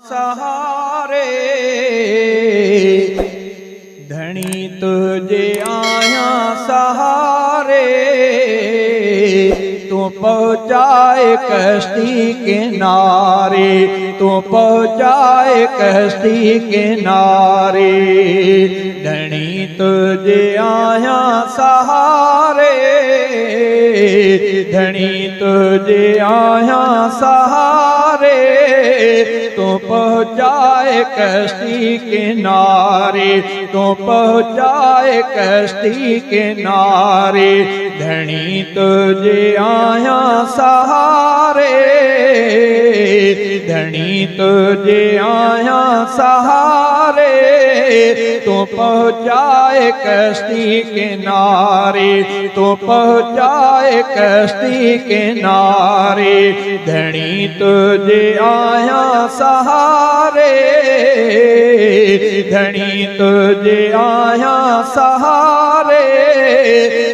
सहारे धनी तुझे आया सहारे तू पहुँचाए कश्ती किनारे तू पहुँचाए कश्ती किनारे धनी तुझे आया सहारे धनी तुझे आया सहारे तू पहुँचाए कश्ती किनारे तू पहुँचाए कश्ती किनारे धनी तुझे आया सहारे धनी तुझे आया सहारे तू पहुँचाए कश्ती किनारे तू पहुँचाए कश्ती किनारे धनी तुझे आया सहारे धनी तुझे आया सहारे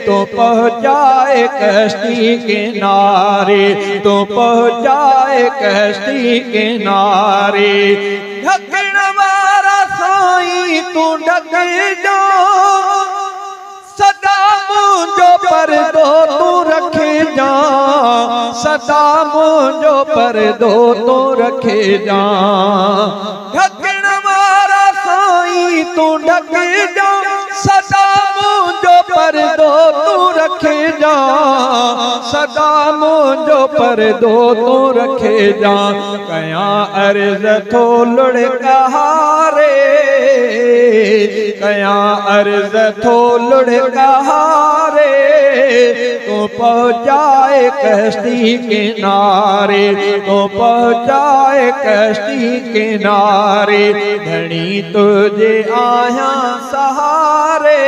तो पहुँचाए कश्ती किनारे तो पहुँचाए कश्ती किनारे ढकण वारा साईं तू ढक जा सदा मुझो परदो तू रखे जा सदा मुझो परदो तू रखे जा ढकण वारा साईं तू ढक जा सदा मुझो परदो तू रखे जा सदा मुझो परदो तू रखे जा कया अर्ज थो लुढ़कारे कया अर्ज थो लुढ़कारे तो पहुँचाए कश्ती किनारे तो पहुँचाए कश्ती किनारे धनी तुझे आया सहारे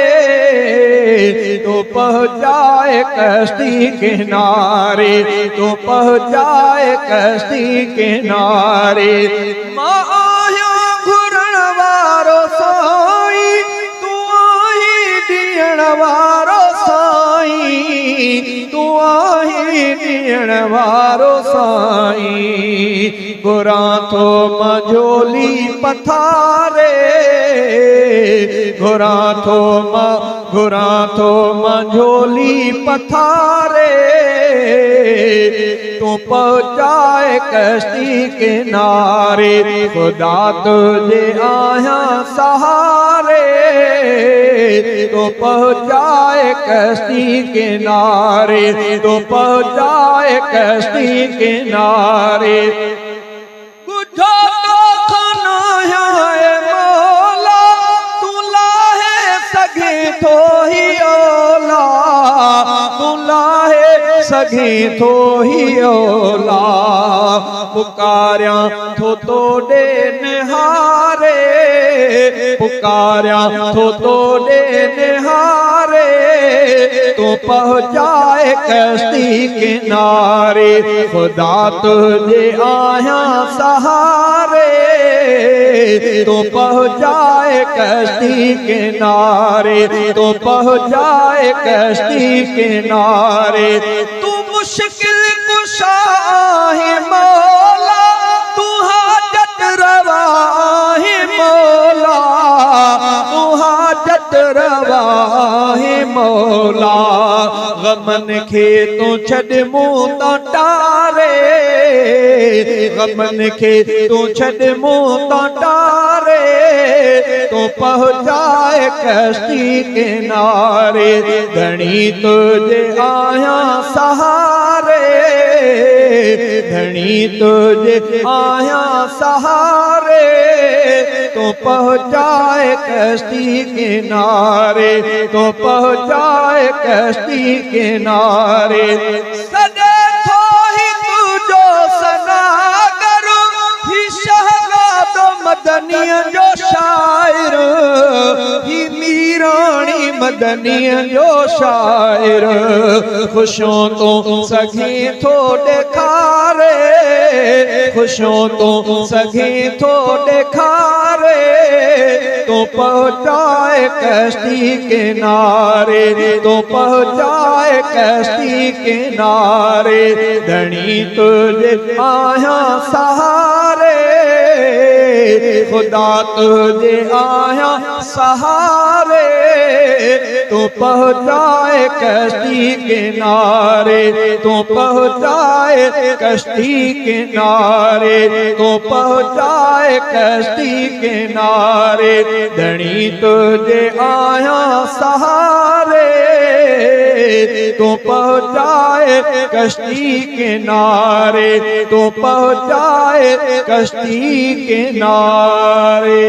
तो पहुँचाए कश्ती किनारे तो पहुँचाए कश्ती किनारे माँ आया घुरण वारो साईं तू आई दियण वारो साईं तू आई दियण वारो साईं गुरा थो मझोली पथारे गुरा थो मझोली पथारे तू पहुँचाए कश्ती किनारे खुदा तुझे आया सहारे तो पहुँचाए कश्ती किनारे तो पहुँचाए कश्ती किनारे बुझो तो खाना है मौला तू लाहे सगे तो ही ओला तू लाहे सगे तो ही ओला पुकार्या थो तोड़े निहारे पुकार्या थो तोड़े निहारे तो पहुँचाए कश्ती किनारे खुदा तुझे आया सहारे तो पहुँचाए कश्ती किनारे तो पहुँचाए कश्ती किनारे तू मुश्किल कुशा है मौला तू हाजत रवा है मौला तू हाजत रवा है मौला गमन खे तू छड़ मुँह तो टारे गमन खे तू छड़ मुँह तो टारे तो पहुँचाए कश्ती किनारे धनी तुझे आया सहारे धनी तुझे आया सहारे तो पहुँचाए कश्ती किनारे तो पहुँचाए कश्ती किनारे सदे थो ही तुझो सना करो ही शहजादो मदनिया जो शायर ही मीरानी मदनिया जो शायर खुशों तो सगी थो देखारे खुशों तो सगी थो देखारे तो पहुँचाए कश्ती किनारे तो पहुँचाए कश्ती किनारे धनी तुझे आया सहारे खुदा तुझे आया सहारे, तू पहुँचाए कश्ती किनारे, तू पहुँचाए कश्ती किनारे, तू पहुँचाए कश्ती किनारे। धनी तुझे आया सहारे, तू पहुँचाए कश्ती किनारे, तू पहुँचाए कश्ती किनारे।